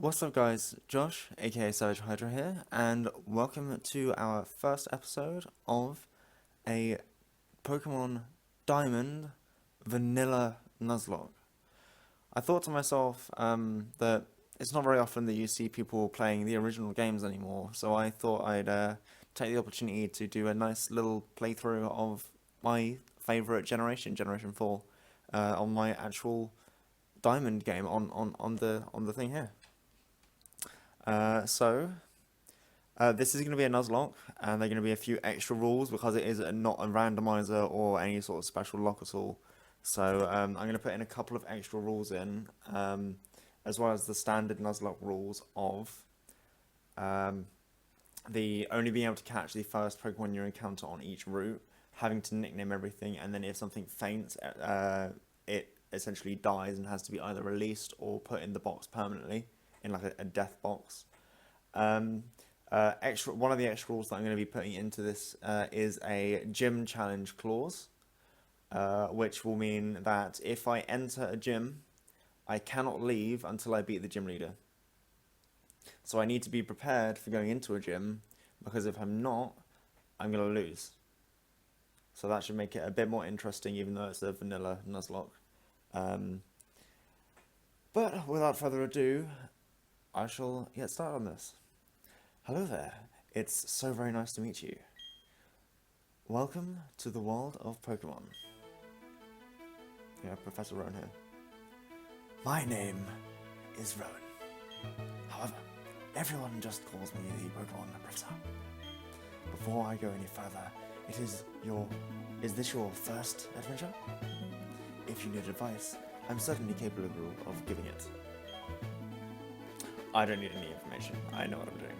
What's up guys, Josh, aka SavageHydraa here, and welcome to our first episode of a Pokémon Diamond Vanilla Nuzlocke. I thought to myself that it's not very often that you see people playing the original games anymore, so I thought I'd take the opportunity to do a nice little playthrough of my favourite generation, Generation 4, on my actual Diamond game on the thing here. This is going to be a Nuzlocke, and there are going to be a few extra rules because it is not a randomizer or any sort of special lock at all. So I'm going to put in a couple of extra rules in, as well as the standard Nuzlocke rules of the only being able to catch the first Pokemon you encounter on each route, having to nickname everything, and then if something faints, it essentially dies and has to be either released or put in the box permanently, in like a death box. One of the extra rules that I'm going to be putting into this is a gym challenge clause, which will mean that if I enter a gym, I cannot leave until I beat the gym leader. So I need to be prepared for going into a gym, because if I'm not, I'm going to lose. So that should make it a bit more interesting, even though it's a vanilla Nuzlocke. But without further ado, I shall get started on this. Hello there, it's so very nice to meet you. Welcome to the world of Pokemon. Yeah, Professor Rowan here. My name is Rowan. However, everyone just calls me the Pokemon Professor. Before I go any further, is this your first adventure? If you need advice, I'm certainly capable of giving it. I don't need any information. I know what I'm doing.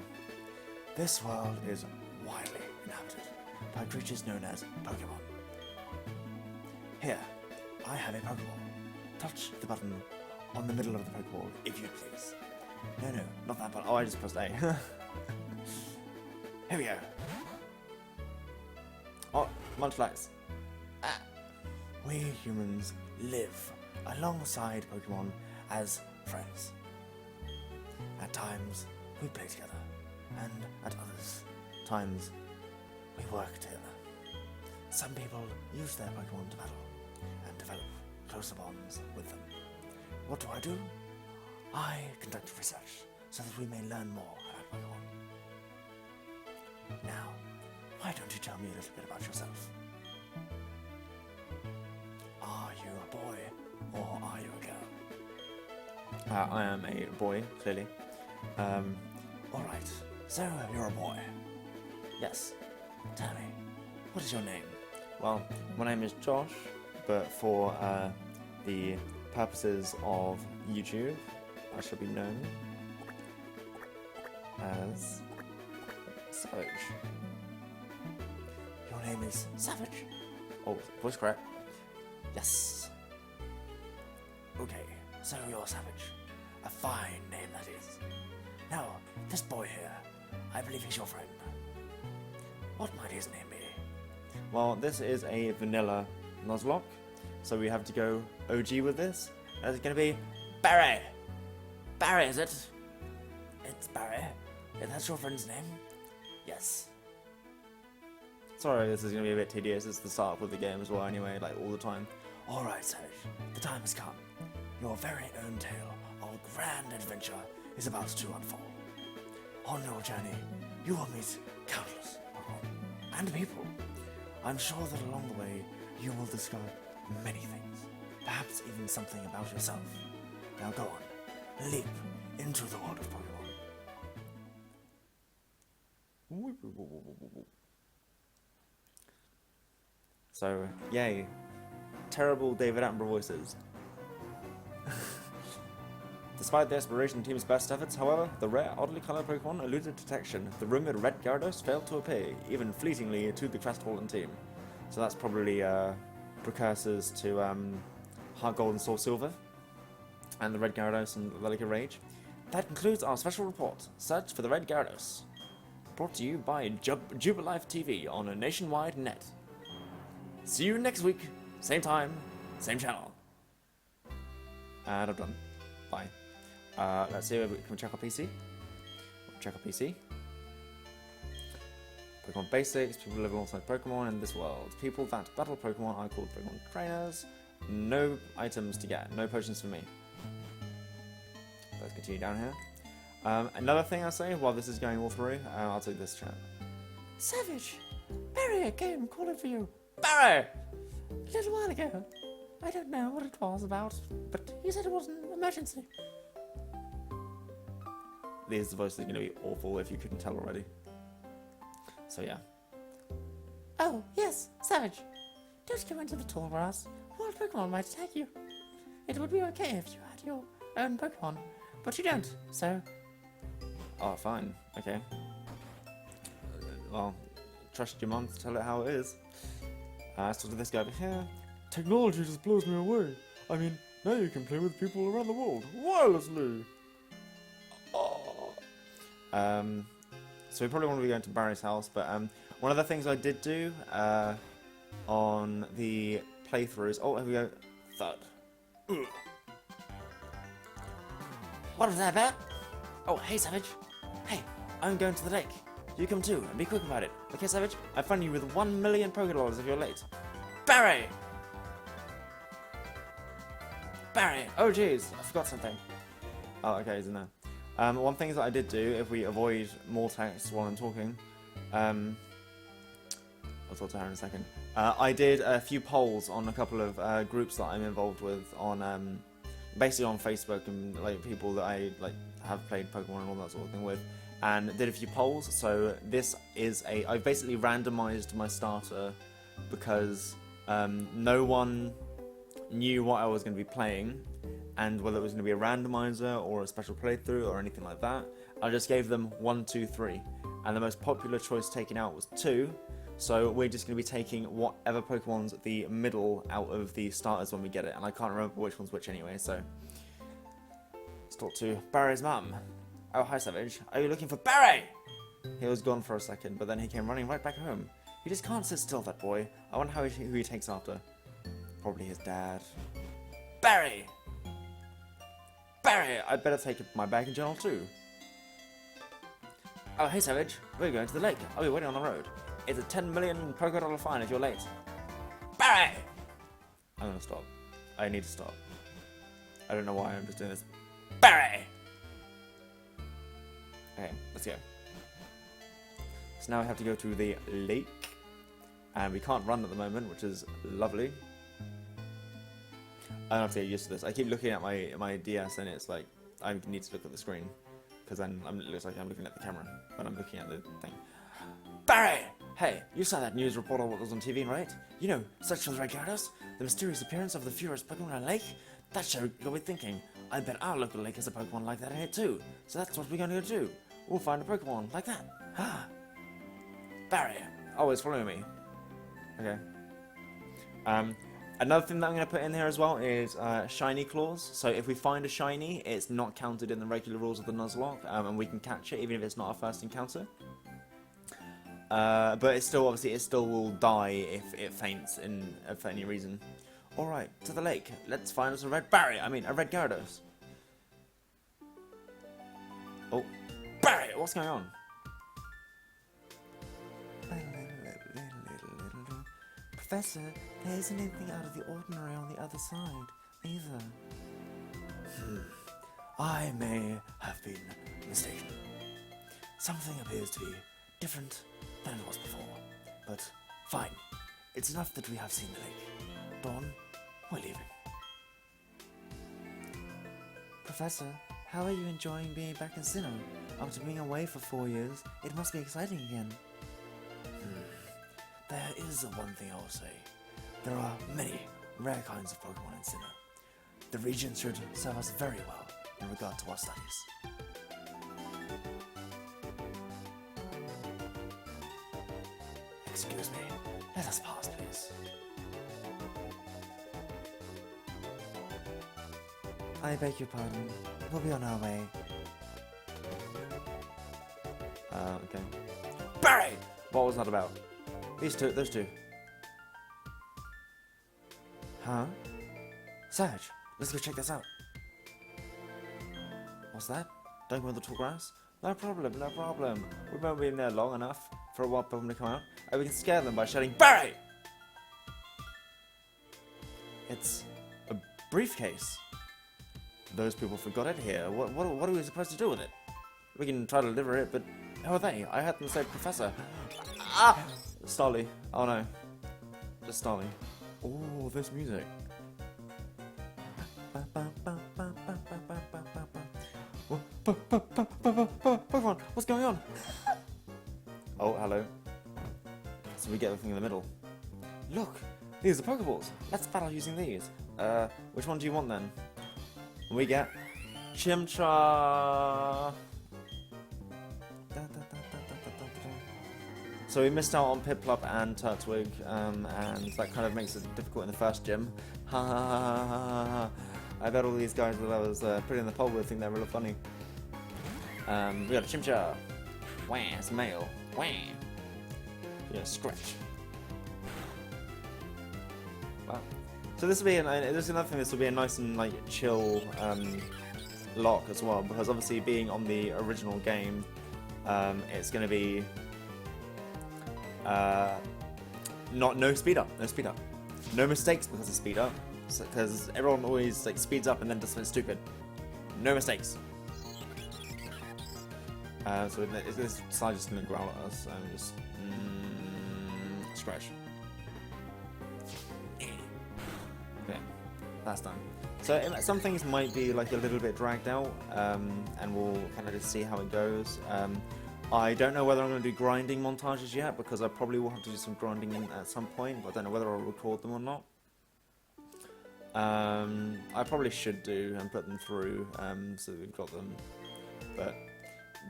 This world is widely inhabited by creatures known as Pokémon. Here, I have a Pokeball. Touch the button on the middle of the Pokeball, if you please. No, not that button. Oh, I just pressed A. Here we go. Oh, Munchlax. We humans live alongside Pokemon as friends. At times, we play together, and at others times, we work together. Some people use their Pokemon to battle, and develop closer bonds with them. What do? I conduct research, so that we may learn more about Pokemon. Now, why don't you tell me a little bit about yourself? Are you a boy, or are you a girl? I am a boy, clearly. Alright, so you're a boy. Yes. Tell me, what is your name? Well, my name is Josh, but for the purposes of YouTube, I shall be known as Savage. Your name is Savage? Oh, voice crack. Yes. Okay, so you're Savage. A fine name, that is. Now, this boy here, I believe he's your friend. What might his name be? Well, this is a vanilla Nuzlocke, so we have to go OG with this. And it's going to be Barry! Barry, is it? It's Barry. Yeah, that's your friend's name? Yes. Sorry, this is going to be a bit tedious. It's the start with the game as well anyway, like all the time. Alright, Savage. The time has come. Your very own tale of grand adventure is about to unfold. On your journey, you will meet countless Pokemon and people. I'm sure that along the way, you will discover many things, perhaps even something about yourself. Now go on, leap into the world of Pokemon. So, yay. Terrible David Attenborough voices. Despite the Exploration Team's best efforts, however, the rare, oddly coloured Pokemon eluded detection. The rumoured Red Gyarados failed to appear, even fleetingly, to the crestfallen team. So that's probably precursors to Heart Gold and Soul Silver, and the Red Gyarados and Relic of Rage. That concludes our special report, Search for the Red Gyarados. Brought to you by Jubilife TV on a nationwide net. See you next week, same time, same channel. And I'm done. Bye. Let's see, can we check our PC? Check our PC. Pokemon Basics, people live alongside Pokemon in this world. People that battle Pokemon are called Pokemon trainers. No items to get, no potions for me. Let's continue down here. Another thing I'll say while this is going all through, I'll take this chat. Savage! Barry came calling for you. Barry! A little while ago. I don't know what it was about, but he said it was an emergency. These voices are going to be awful if you couldn't tell already. So yeah. Oh, yes, Savage. Don't go into the tall grass. Wild Pokemon might attack you. It would be okay if you had your own Pokemon, but you don't, so... Oh, fine. Okay. Well, trust your mum to tell it how it is. So to this guy over here. Technology just blows me away. I mean, now you can play with people around the world wirelessly. Oh. So we probably want to be going to Barry's house, but one of the things I did do on the playthroughs. Oh, here we go. Thud. Ugh. What was that about? Oh, hey, Savage. Hey, I'm going to the lake. You come too, and be quick about it. Okay, Savage? I fund you with 1 million Pokédollars if you're late. Barry! Barry! Oh, jeez, I forgot something. Oh, okay, he's in there. One thing that I did do, if we avoid more text while I'm talking, I'll talk to her in a second. I did a few polls on a couple of groups that I'm involved with on, basically on Facebook and like people that I like have played Pokemon and all that sort of thing with, and did a few polls. So this is I basically randomized my starter because no one knew what I was going to be playing and whether it was going to be a randomizer or a special playthrough or anything like that. I just gave them 1, 2, 3, and the most popular choice taken out was 2. So we're just going to be taking whatever Pokemon's the middle out of the starters when we get it, and I can't remember which one's which anyway, so... Let's talk to Barry's mum. Oh, hi Savage. Are you looking for Barry? He was gone for a second, but then he came running right back home. He just can't sit still, that boy. I wonder who he takes after. Probably his dad. Barry! Barry! I'd better take my bag and journal too. Oh, hey Savage. We're going to the lake. I'll be waiting on the road. It's a 10 million Pokédollar fine if you're late. Barry! I'm gonna stop. I need to stop. I don't know why I'm just doing this. Barry! Okay, let's go. So now we have to go to the lake. And we can't run at the moment, which is lovely. I don't have to get used to this. I keep looking at my DS and it's like, I need to look at the screen. Because then it looks like I'm looking at the camera when I'm looking at the thing. Barry! Hey, you saw that news report on what was on TV, right? You know, successfully, the mysterious appearance of the furious Pokemon in a lake? That show got me thinking. I bet our local lake has a Pokemon like that in it too. So that's what we're going to go do. We'll find a Pokemon like that. Ah. Barry, always following me. Okay. Another thing that I'm going to put in here as well is shiny claws. So if we find a shiny, it's not counted in the regular rules of the Nuzlocke, and we can catch it even if it's not our first encounter. But it's still, obviously, it still will die if it faints for any reason. Alright, to the lake. Let's find us a red red Gyarados. Oh, Barry, what's going on? Professor, there isn't anything out of the ordinary on the other side, either. I may have been mistaken. Something appears to be different than it was before. But fine. It's enough that we have seen the lake. Dawn, we're leaving. Professor, how are you enjoying being back in Sinnoh? After being away for 4 years, it must be exciting again. There is one thing I will say. There are many rare kinds of Pokemon in Sinnoh. The region should serve us very well in regard to our studies. Excuse me. Let us pass, please. I beg your pardon. We'll be on our way. Okay. Barry! What was that about? Those two. Huh? Savage, let's go check this out. What's that? Don't go in the tall grass? No problem, no problem. We won't be in there long enough for a wild Pokemon to come out. And we can scare them by shouting, Barry! It's a briefcase. Those people forgot it here. What are we supposed to do with it? We can try to deliver it, but who are they? I heard them say Professor. Ah! Starly. Oh no. Just Starly. Oh, this music. Pokemon, what's going on? Oh, hello. So we get the thing in the middle. Look, these are Pokeballs. Let's battle using these. Which one do you want then? We get Chimchar. So we missed out on Piplup and Turtwig, and that kind of makes it difficult in the first gym. Ha ha ha ha ha ha. I bet all these guys that I was putting in the poll with think they're really funny. We got a Chimchar. Wah, it's male. Wah. Yeah, Scratch. Wow. So this will be this is another thing. This will be a nice and like chill lock as well, because obviously being on the original game, it's going to be no speed up, no mistakes because of speed up, because everyone always like speeds up and then does something stupid. No mistakes. So this side just gonna growl at us and just Scratch. Okay, that's done. So some things might be like a little bit dragged out, and we'll kind of just see how it goes. I don't know whether I'm going to do grinding montages yet, because I probably will have to do some grinding at some point, but I don't know whether I'll record them or not. I probably should do and put them through, so we've got them, but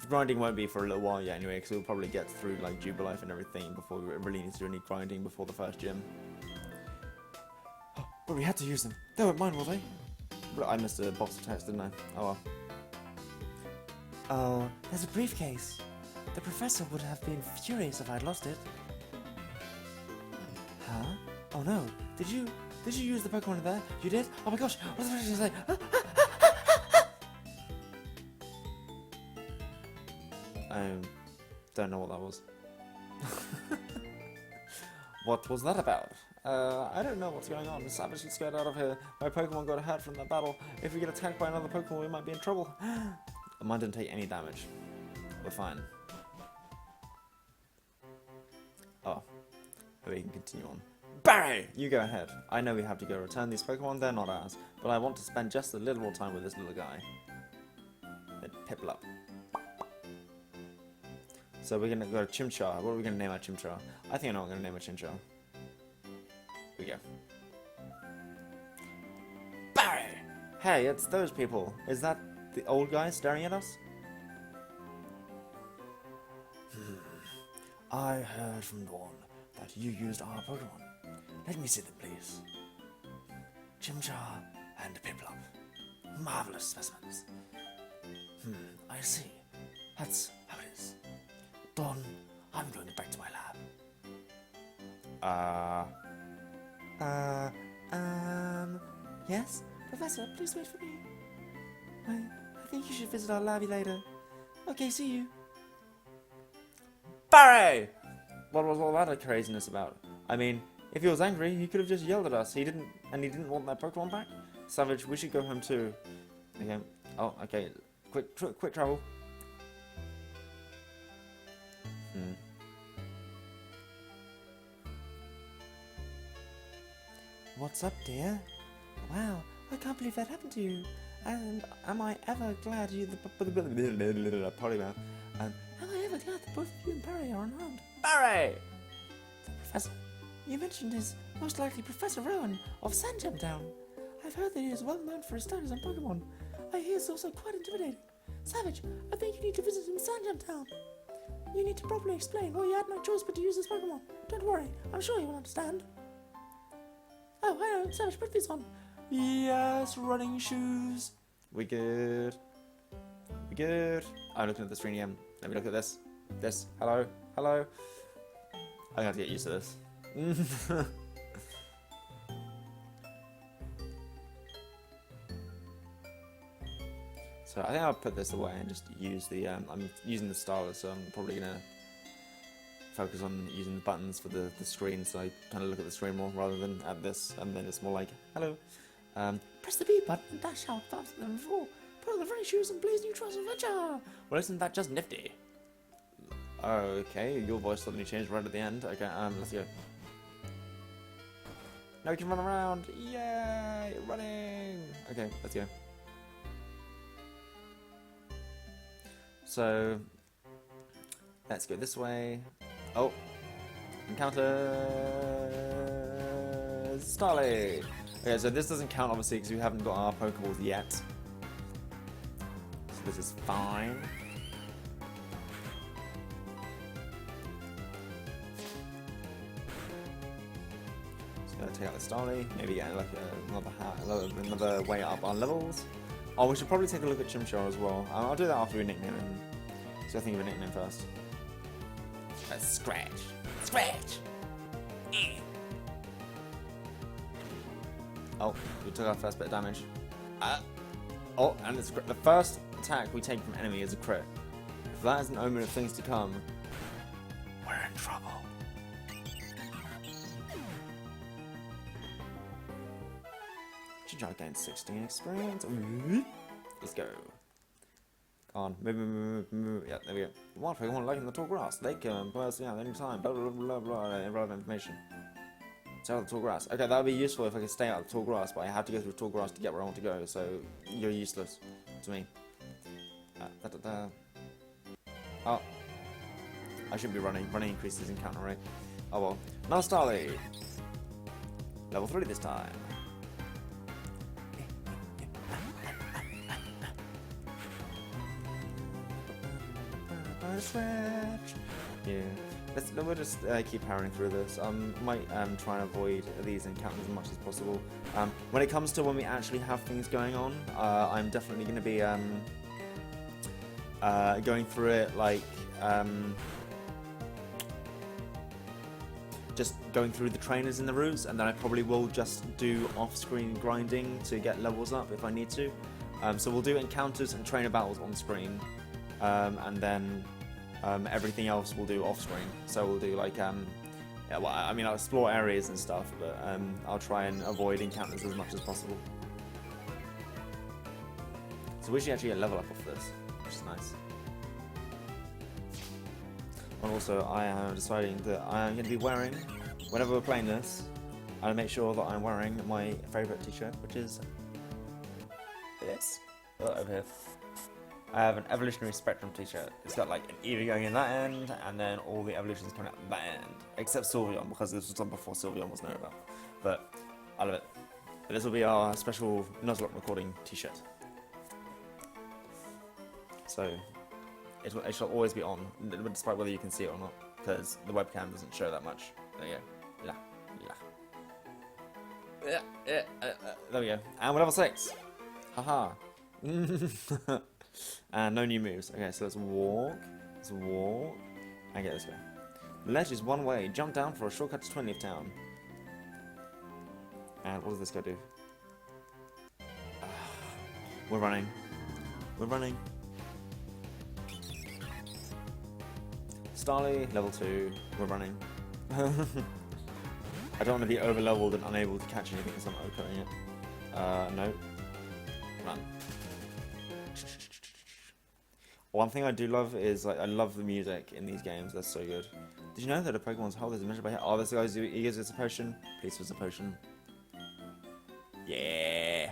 grinding won't be for a little while yet anyway, because we'll probably get through like Jubilife and everything before we really need to do any grinding before the first gym. But we had to use them. They won't mind, will they? I missed a box of text, didn't I? Oh well. Oh, there's a briefcase. The professor would have been furious if I'd lost it. Huh? Oh no. Did you use the Pokemon in there? You did? Oh my gosh, what was I going to say? I don't know what that was. What was that about? I don't know what's going on. Savage, let's get out of here. My Pokemon got hurt from that battle. If we get attacked by another Pokemon, we might be in trouble. Mine didn't take any damage. We're fine. Oh, we can continue on. Barry, you go ahead. I know we have to go return these Pokemon. They're not ours, but I want to spend just a little more time with this little guy. Piplup. So we're gonna go to Chimchar. What are we gonna name our Chimchar? I think I know what I'm gonna name our Chimchar. Here we go. Barry! Hey, it's those people. Is that the old guy staring at us? I heard from Dawn that you used our Pokemon. Let me see them, please. Chimchar and Piplup. Marvelous specimens. I see. That's how it is. Dawn, I'm going back to my lab. Yes? Professor, please wait for me. I think you should visit our labby later. Okay, see you. Barry! What was all that craziness about? I mean, if he was angry, he could have just yelled at us. He didn't want that Pokemon back. Savage, we should go home too. Okay. Oh, okay. Quick travel. What's up, dear? Wow, I can't believe that happened to you. And am I ever glad you Polymouth. Am I ever glad that both of you and Barry are unharmed? Barry! The professor. You mentioned is most likely Professor Rowan of Sandgem Town. I've heard that he is well known for his studies on Pokemon. I hear it's also quite intimidating. Savage, I think you need to visit him in Sandgem Town. You need to properly explain why you had no choice but to use this Pokemon. Don't worry, I'm sure you will understand. Oh, hello, Savage, put these on. Yes, running shoes. We good. We good. I'm looking at the screen again. Let me look at this. This. Hello. Hello. I'm gonna have to get used to this. So I think I'll put this away and just use the, I'm using the stylus, so I'm probably going to focus on using the buttons for the screen, so I kind of look at the screen more rather than at this, and then it's more like, hello. Press the B button, dash out faster than before. Put on the running shoes and blaze new trails of adventure. Well, isn't that just nifty? Okay, your voice suddenly changed right at the end. Okay, let's go. Now we can run around. Yay! Running! Okay, let's go. So, let's go this way. Oh! Encounter Starly! Okay, so this doesn't count obviously because we haven't got our Pokeballs yet. So this is fine. Take out the Starly, maybe get like another way up our levels. Oh, we should probably take a look at Chimchar as well. I'll do that after we nickname him. So I think of a nickname first. Scratch! Scratch! Oh, we took our first bit of damage. Oh, and it's the first attack we take from enemy is a crit. If that is an omen of things to come, we're in trouble. Chimchar gained 16 experience. Let's go. Come on, move. Yeah, there we go. What Pokemon like in the tall grass? They can burst out any time. Blah blah blah blah. Irrelevant information. Stay out of the tall grass. Okay, that would be useful if I could stay out of the tall grass, but I have to go through tall grass to get where I want to go. So you're useless to me. Oh, I shouldn't be running. Running increases encounter rate. Oh well. Now Starly. Level 3 this time. Switch. Yeah, we'll just keep powering through this. Might try and avoid these encounters as much as possible. When it comes to when we actually have things going on, I'm definitely going to be going through it like just going through the trainers in the routes, and then I probably will just do off-screen grinding to get levels up if I need to. So we'll do encounters and trainer battles on screen, and then everything else we'll do off screen. So we'll do like, yeah, well, I mean, I'll explore areas and stuff, but I'll try and avoid encounters as much as possible. So we should actually get level up off this, which is nice. And also, I am deciding that I am going to be wearing, whenever we're playing this, I'll make sure that I'm wearing my favourite t-shirt, which is this. Over here. I have an Evolutionary Spectrum t-shirt. It's got like an Eevee going in that end, and then all the evolutions coming out that end. Except Sylveon, because this was done before Sylveon was known about. But I love it. But this will be our special Nuzlocke recording t-shirt. So it shall always be on, despite whether you can see it or not, because the webcam doesn't show that much. There you go. There we go. And we're level 6. Haha. And no new moves. Okay, so let's walk, and get this guy. The ledge is one way. Jump down for a shortcut to 20th town. And what does this guy do? We're running. Starly, level 2. We're running. I don't want to be over-leveled and unable to catch anything as I'm OHKOing it. No. Run. One thing I do love is, like, I love the music in these games. They're so good. Did you know that a Pokemon's health is measured by... Oh, this guy's... He gives us a potion. Please give us a potion. Yeah.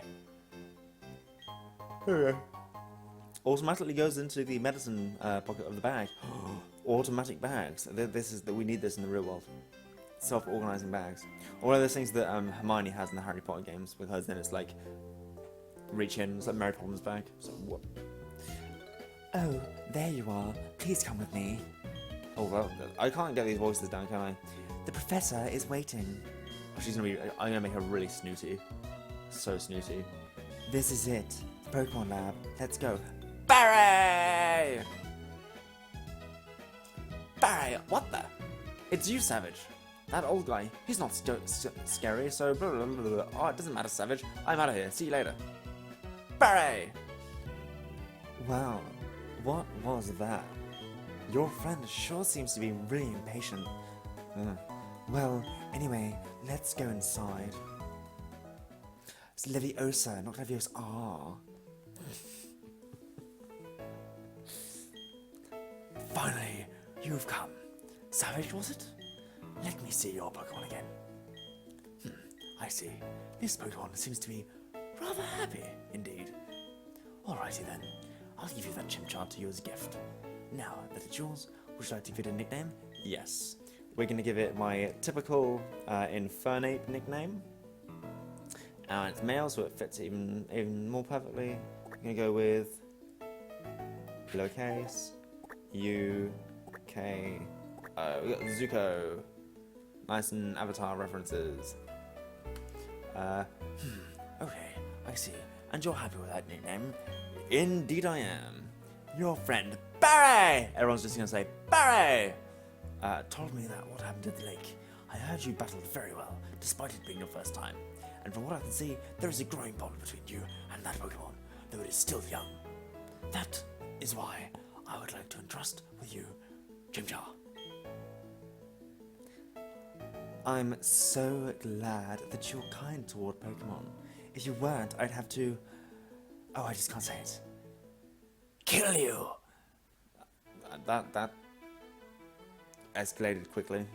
Automatically goes into the medicine pocket of the bag. Automatic bags. We need this in the real world. Self-organizing bags. Or one of those things that Hermione has in the Harry Potter games, because then it's like... Reach in, it's like Mary Poppins' bag. So, what? Oh, there you are. Please come with me. Oh, well, I can't get these voices down, can I? The professor is waiting. Oh, I'm gonna make her really snooty. So snooty. This is it. The Pokemon lab. Let's go. Barry! Barry, what the? It's you, Savage. That old guy. He's not scary, so blah, blah, blah, blah. Oh, it doesn't matter, Savage. I'm out of here. See you later. Barry! Well, what was that? Your friend sure seems to be really impatient. Well, anyway, let's go inside. It's Leviosa, not Leviosa. Finally, you've come. Savage, was it? Let me see your Pokemon again. I see. This Pokemon seems to be rather happy, indeed. Alrighty then. I'll give you that Chimchar to you as a gift. Now that it's yours, would you like to give it a nickname? Yes. We're going to give it my typical Infernape nickname. It's male, so it fits even more perfectly. I'm going to go with lowercase U K O. We got Zuko. Nice and Avatar references. Okay, I see. And you're happy with that nickname? Indeed I am. Your friend Barry! Everyone's just going to say, Barry! Told me that what happened at the lake. I heard you battled very well, despite it being your first time. And from what I can see, there is a growing bond between you and that Pokemon, though it is still young. That is why I would like to entrust with you, Chimchar. I'm so glad that you're kind toward Pokemon. If you weren't, I'd have to... Oh, I just can't say it. Kill you! That escalated quickly.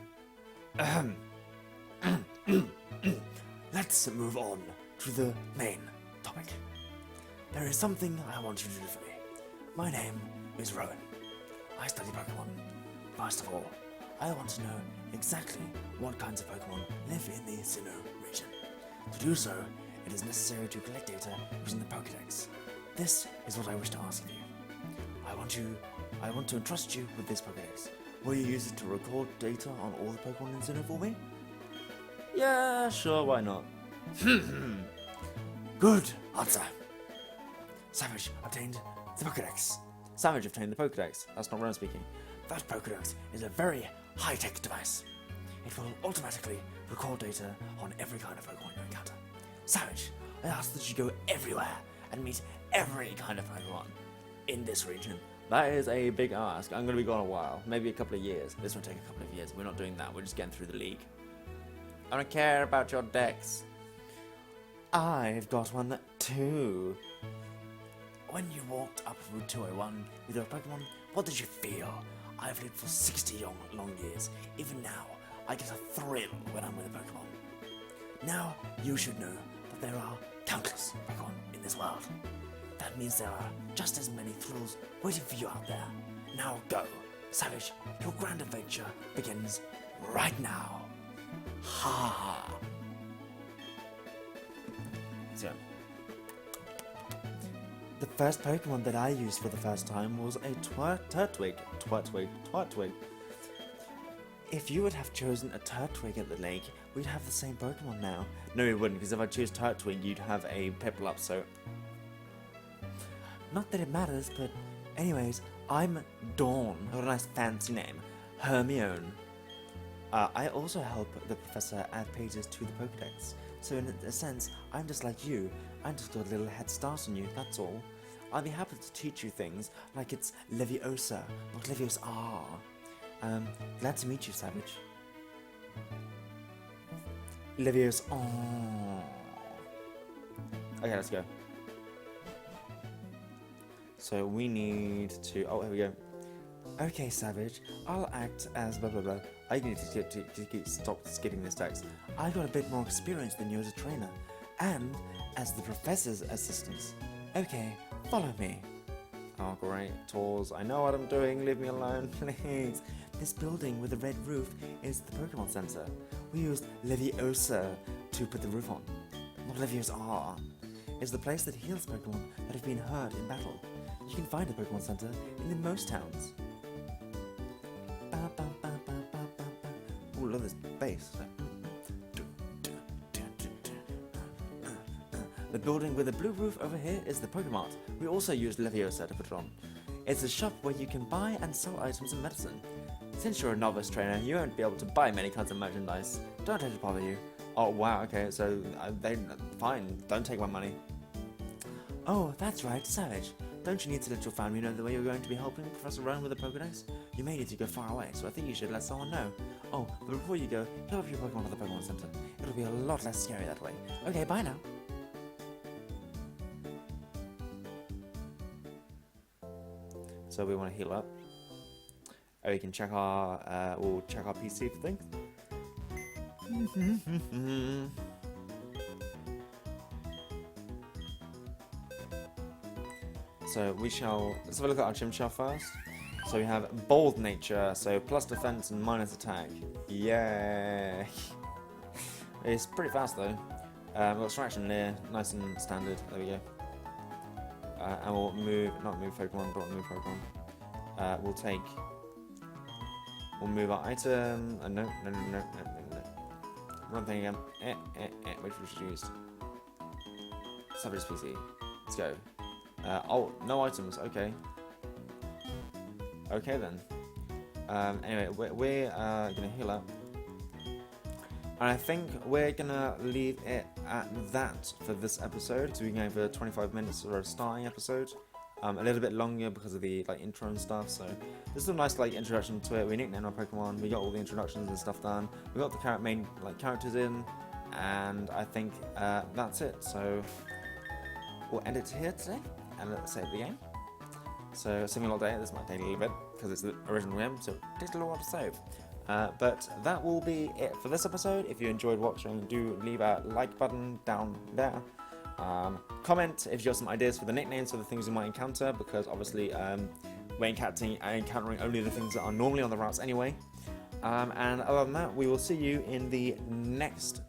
Let's move on to the main topic. There is something I want you to do for me. My name is Rowan. I study Pokemon. First of all, I want to know exactly what kinds of Pokemon live in the Sinnoh region. To do so, it is necessary to collect data using the Pokédex. This is what I wish to ask of you. I want to entrust you with this Pokédex. Will you use it to record data on all the Pokemon in Sinnoh for me? Yeah, sure, why not? Good answer. Savage obtained the Pokédex. Savage obtained the Pokédex. That's not Ron speaking. That Pokédex is a very high-tech device. It will automatically record data on every kind of Pokemon you encounter. Savage, I ask that you go everywhere and meet every kind of Pokemon in this region. That is a big ask. I'm going to be gone a while, maybe a couple of years. This will take a couple of years. We're not doing that. We're just getting through the league. I don't care about your decks. I've got one too. When you walked up Route 201 with your Pokemon, what did you feel? I've lived for 60 long years. Even now, I get a thrill when I'm with a Pokemon. Now, you should know that there are countless Pokemon in this world. That means there are just as many thrills waiting for you out there. Now go, Savage, your grand adventure begins right now. Ha! So, the first Pokemon that I used for the first time was a Turtwig. If you would have chosen a Turtwig at the lake, we'd have the same Pokemon now. No, we wouldn't, because if I choose Turtwig, you'd have a Piplup, so... Not that it matters, but anyways, I'm Dawn. What a nice fancy name. Hermione. I also help the professor add pages to the Pokédex. So in a sense, I'm just like you. I just got a little head start on you, that's all. I'll be happy to teach you things like it's Leviosa, not Leviosa. Glad to meet you, Savage. Leviosa. Okay, let's go. So we need to... Oh, here we go. Okay, Savage, I'll act as blah blah blah. I need to stop skipping this text. I got a bit more experience than you as a trainer, and as the professor's assistant. Okay, follow me. Oh great, tours. I know what I'm doing, leave me alone, please. This building with the red roof is the Pokemon Center. We used Leviosa to put the roof on. Not Leviosa. It's the place that heals Pokemon that have been hurt in battle. You can find a Pokemon Center in most towns. Ooh, love this bass. The building with the blue roof over here is the Pokemart. We also used Leviosa to put it on. It's a shop where you can buy and sell items and medicine. Since you're a novice trainer, you won't be able to buy many kinds of merchandise. Don't let it bother you. Oh wow, okay, so fine, don't take my money. Oh, that's right, Savage. Don't you need to let your family know the way you're going to be helping Professor Rowan with the Pokédex? You may need to go far away, so I think you should let someone know. Oh, but before you go, heal up your Pokemon at the Pokemon Center. It'll be a lot less scary that way. Okay, bye now. So we want to heal up. Oh, we can check our, we'll check our PC for things. So let's have a look at our gym shelf first. So we have bold nature, so plus defense and minus attack. Yay! It's pretty fast though. We've got extraction near, nice and standard. There we go. And we'll not move Pokemon, but we'll move Pokemon. We'll move our item. No. Wrong thing again. Which we should use. Savage PC. Let's go. Oh, no items. Okay. Okay then. Anyway, we're gonna heal up. And I think we're gonna leave it at that for this episode. So we can have a 25 minutes for a starting episode. A little bit longer because of the intro and stuff. So this is a nice introduction to it. We nicknamed our Pokemon. We got all the introductions and stuff done. We got the main characters in, and I think that's it. So we'll end it here today, and let's save the game. So assuming a lot of data, this might take a little bit because it's the original game, so it takes a little while to save. But that will be it for this episode. If you enjoyed watching, do leave a like button down there. Comment if you have some ideas for the nicknames for the things you might encounter, because obviously we're encountering only the things that are normally on the routes anyway. And other than that, we will see you in the next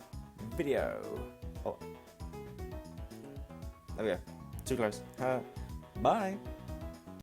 video. Oh, there we go. Too close. Bye.